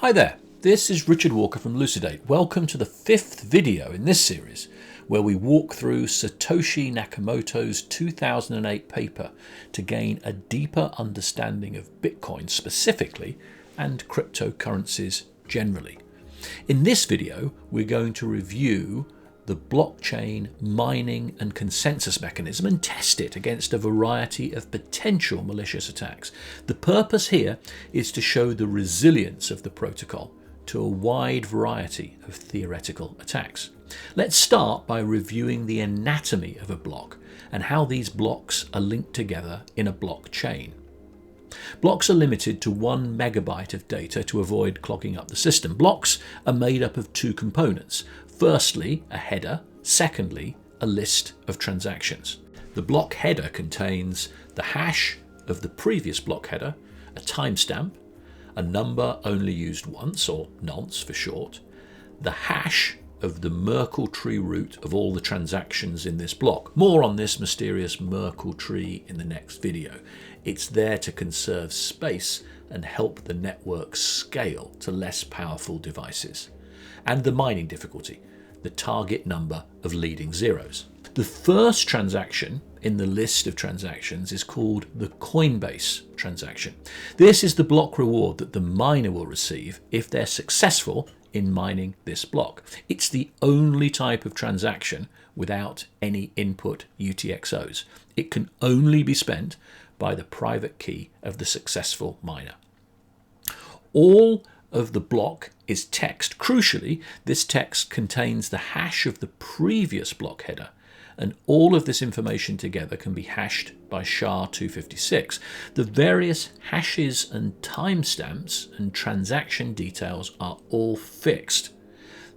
Hi there, this is Richard Walker from Lucidate. Welcome to the 5th video in this series where we walk through Satoshi Nakamoto's 2008 paper to gain a deeper understanding of Bitcoin specifically and cryptocurrencies generally. In this video, we're going to review the blockchain mining and consensus mechanism and test it against a variety of potential malicious attacks. The purpose here is to show the resilience of the protocol to a wide variety of theoretical attacks. Let's start by reviewing the anatomy of a block and how these blocks are linked together in a blockchain. Blocks are limited to 1 megabyte of data to avoid clogging up the system. Blocks are made up of 2 components. Firstly, a header. Secondly, a list of transactions. The block header contains the hash of the previous block header, a timestamp, a number only used once, or nonce for short, the hash of the Merkle tree root of all the transactions in this block. More on this mysterious Merkle tree in the next video. It's there to conserve space and help the network scale to less powerful devices. And the mining difficulty, the target number of leading zeros. The first transaction in the list of transactions is called the Coinbase transaction. This is the block reward that the miner will receive if they're successful in mining this block. It's the only type of transaction without any input UTXOs. It can only be spent by the private key of the successful miner. All of the block is text. Crucially, this text contains the hash of the previous block header, and all of this information together can be hashed by SHA-256. The various hashes and timestamps and transaction details are all fixed.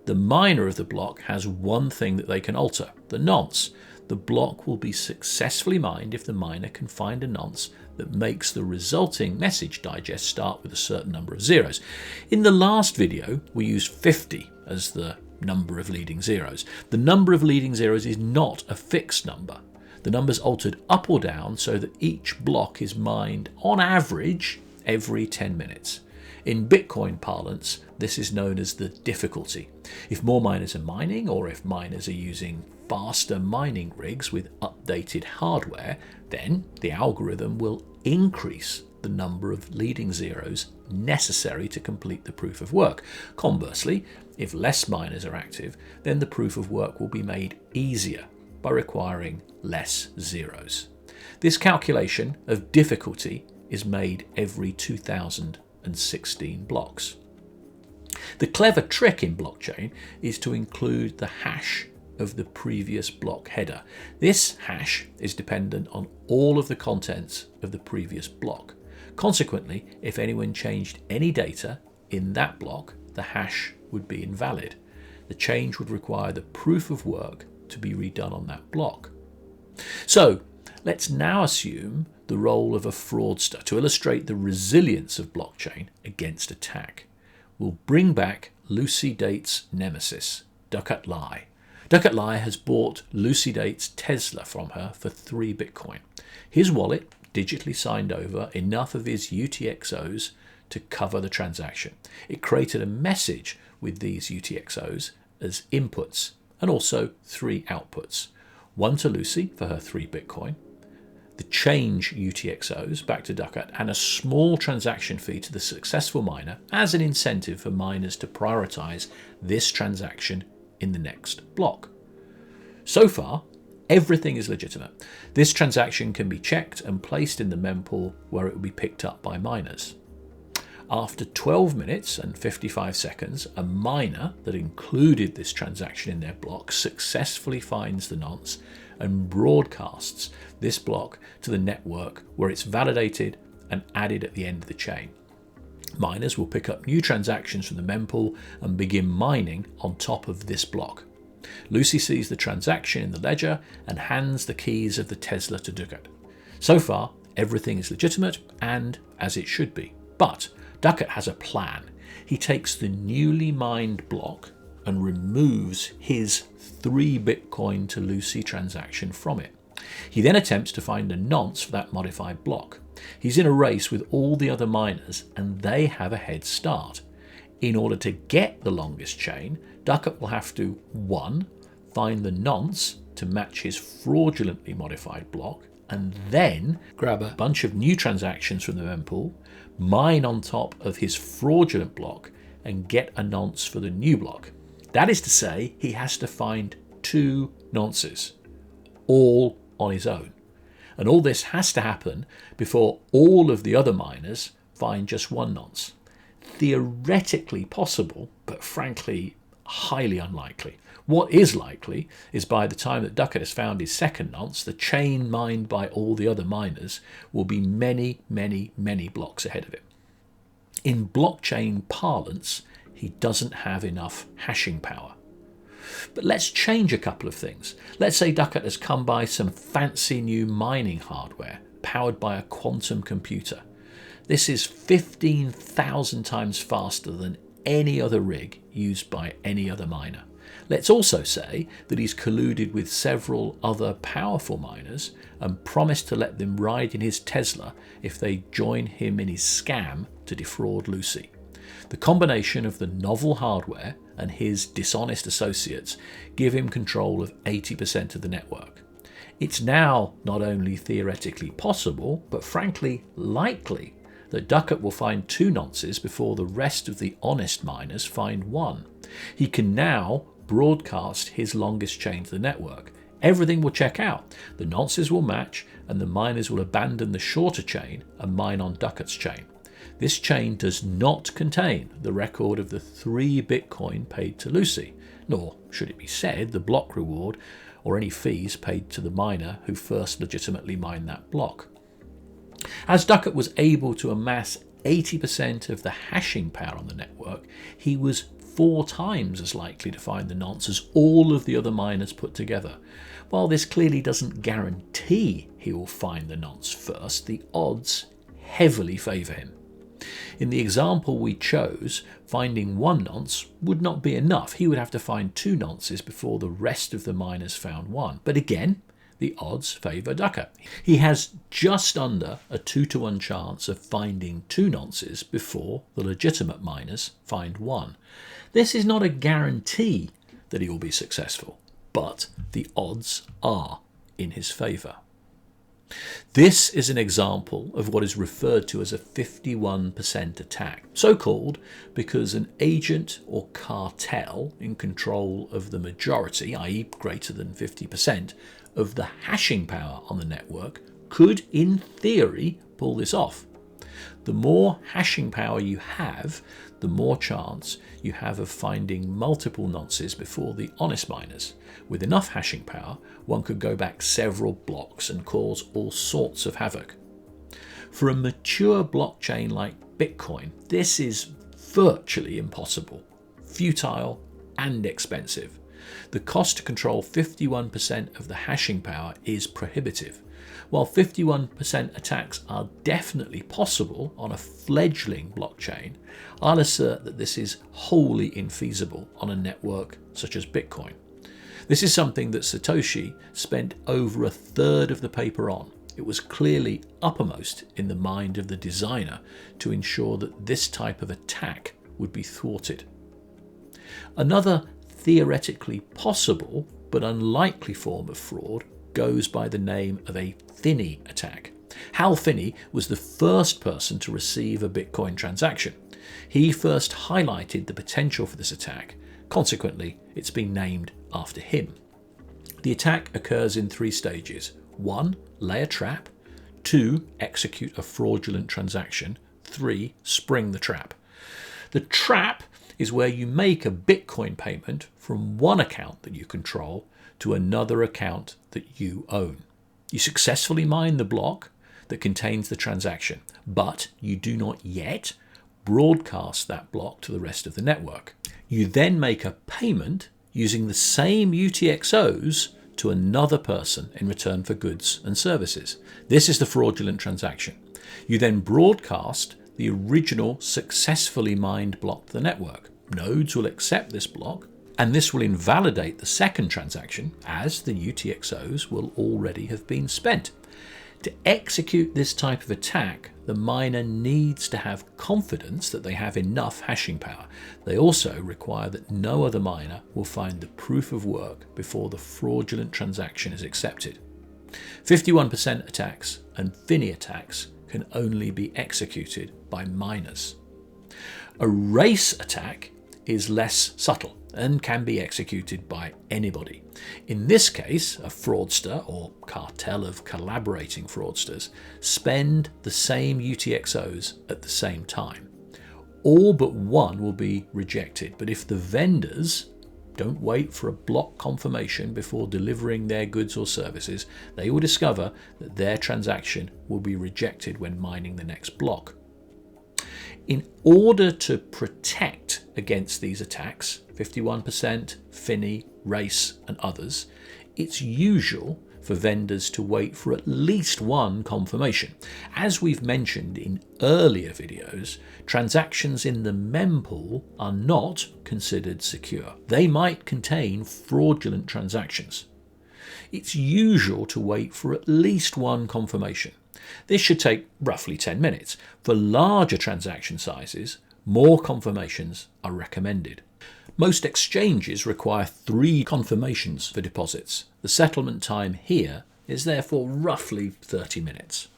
The miner of the block has one thing that they can alter, the nonce. The block will be successfully mined if the miner can find a nonce that makes the resulting message digest start with a certain number of zeros. In the last video, we used 50 as the number of leading zeros. The number of leading zeros is not a fixed number. The number's altered up or down so that each block is mined on average every 10 minutes. In Bitcoin parlance, this is known as the difficulty. If more miners are mining, or if miners are using faster mining rigs with updated hardware, then the algorithm will increase the number of leading zeros necessary to complete the proof of work. Conversely, if less miners are active, then the proof of work will be made easier by requiring less zeros. This calculation of difficulty is made every 2016 blocks. The clever trick in blockchain is to include the hash of the previous block header. This hash is dependent on all of the contents of the previous block. Consequently, if anyone changed any data in that block, the hash would be invalid. The change would require the proof of work to be redone on that block. So let's now assume the role of a fraudster to illustrate the resilience of blockchain against attack. We'll bring back Lucidate's nemesis, Ducat Lai. Ducat Lai has bought Lucidate's Tesla from her for 3 Bitcoin. His wallet digitally signed over enough of his UTXOs to cover the transaction. It created a message with these UTXOs as inputs and also 3 outputs. 1 to Lucy for her 3 Bitcoin, the change UTXOs back to Ducat, and a small transaction fee to the successful miner as an incentive for miners to prioritize this transaction in the next block. So far, everything is legitimate. This transaction can be checked and placed in the mempool where it will be picked up by miners. After 12 minutes and 55 seconds, a miner that included this transaction in their block successfully finds the nonce and broadcasts this block to the network where it's validated and added at the end of the chain. Miners will pick up new transactions from the mempool and begin mining on top of this block. Lucy sees the transaction in the ledger and hands the keys of the Tesla to Ducat. So far, everything is legitimate and as it should be. But Ducat has a plan. He takes the newly mined block and removes his 3 Bitcoin to Lucy transaction from it. He then attempts to find a nonce for that modified block. He's in a race with all the other miners and they have a head start. In order to get the longest chain, Ducat will have to 1. Find the nonce to match his fraudulently modified block, and then grab a bunch of new transactions from the mempool, mine on top of his fraudulent block, and get a nonce for the new block. That is to say, he has to find 2 nonces, all on his own. And all this has to happen before all of the other miners find just 1 nonce. Theoretically possible, but frankly highly unlikely. What is likely is by the time that Ducat has found his second nonce, the chain mined by all the other miners will be many, many, many blocks ahead of him. In blockchain parlance, he doesn't have enough hashing power. But let's change a couple of things. Let's say Ducat has come by some fancy new mining hardware powered by a quantum computer. This is 15,000 times faster than any other rig used by any other miner. Let's also say that he's colluded with several other powerful miners and promised to let them ride in his Tesla if they join him in his scam to defraud Lucy. The combination of the novel hardware and his dishonest associates give him control of 80% of the network. It's now not only theoretically possible, but frankly likely, that Ducat will find 2 nonces before the rest of the honest miners find 1. He can now broadcast his longest chain to the network. Everything will check out, the nonces will match, and the miners will abandon the shorter chain and mine on Ducat's chain. This chain does not contain the record of the 3 Bitcoin paid to Lucy, nor, should it be said, the block reward or any fees paid to the miner who first legitimately mined that block. As Ducat was able to amass 80% of the hashing power on the network, he was 4 times as likely to find the nonce as all of the other miners put together. While this clearly doesn't guarantee he will find the nonce first, the odds heavily favour him. In the example we chose, finding 1 nonce would not be enough. He would have to find 2 nonces before the rest of the miners found 1. But again, the odds favour Ducat. He has just under a 2-to-1 chance of finding 2 nonces before the legitimate miners find 1. This is not a guarantee that he will be successful, but the odds are in his favour. This is an example of what is referred to as a 51% attack, so called because an agent or cartel in control of the majority, i.e. greater than 50%, of the hashing power on the network could, in theory, pull this off. The more hashing power you have, the more chance you have of finding multiple nonces before the honest miners. With enough hashing power, one could go back several blocks and cause all sorts of havoc. For a mature blockchain like Bitcoin, this is virtually impossible, futile and expensive. The cost to control 51% of the hashing power is prohibitive. While 51% attacks are definitely possible on a fledgling blockchain, I'll assert that this is wholly infeasible on a network such as Bitcoin. This is something that Satoshi spent over 1/3 of the paper on. It was clearly uppermost in the mind of the designer to ensure that this type of attack would be thwarted. Another theoretically possible but unlikely form of fraud goes by the name of a Finney attack. Hal Finney was the first person to receive a Bitcoin transaction. He first highlighted the potential for this attack. Consequently, it's been named after him. The attack occurs in 3 stages. 1. Lay a trap. 2. Execute a fraudulent transaction. 3. Spring the trap. The trap is where you make a Bitcoin payment from one account that you control to another account that you own. You successfully mine the block that contains the transaction, but you do not yet broadcast that block to the rest of the network. You then make a payment using the same UTXOs to another person in return for goods and services. This is the fraudulent transaction. You then broadcast the original successfully mined block to the network. Nodes will accept this block, and this will invalidate the second transaction as the UTXOs will already have been spent. To execute this type of attack, the miner needs to have confidence that they have enough hashing power. They also require that no other miner will find the proof of work before the fraudulent transaction is accepted. 51% attacks and Finney attacks can only be executed by miners. A race attack is less subtle and can be executed by anybody. In this case, a fraudster or cartel of collaborating fraudsters spend the same UTXOs at the same time. All but one will be rejected, but if the vendors don't wait for a block confirmation before delivering their goods or services, they will discover that their transaction will be rejected when mining the next block. In order to protect against these attacks, 51%, Finney, Race and others, it's usual for vendors to wait for at least one confirmation. As we've mentioned in earlier videos, transactions in the mempool are not considered secure. They might contain fraudulent transactions. It's usual to wait for at least one confirmation. This should take roughly 10 minutes. For larger transaction sizes, more confirmations are recommended. Most exchanges require 3 confirmations for deposits. The settlement time here is therefore roughly 30 minutes.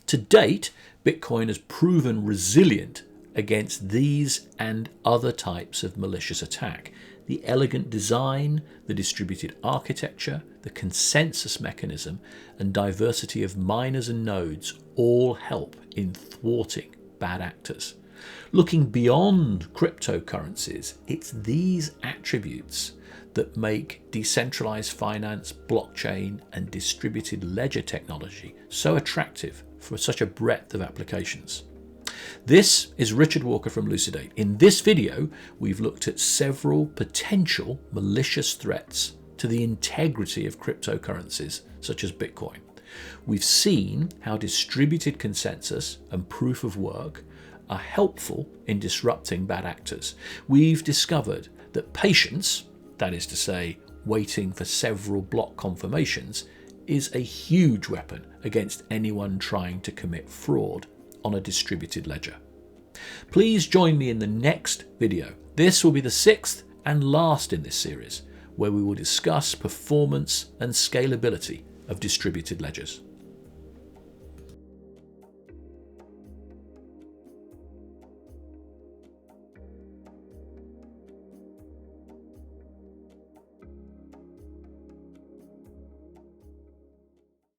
To date, Bitcoin has proven resilient against these and other types of malicious attack. The elegant design, the distributed architecture, the consensus mechanism, and diversity of miners and nodes all help in thwarting bad actors. Looking beyond cryptocurrencies, it's these attributes that make decentralized finance, blockchain, and distributed ledger technology so attractive for such a breadth of applications. This is Richard Walker from Lucidate. In this video, we've looked at several potential malicious threats to the integrity of cryptocurrencies, such as Bitcoin. We've seen how distributed consensus and proof of work are helpful in disrupting bad actors. We've discovered that patience, that is to say, waiting for several block confirmations, is a huge weapon against anyone trying to commit fraud on a distributed ledger. Please join me in the next video. This will be the 6th and last in this series, where we will discuss performance and scalability of distributed ledgers.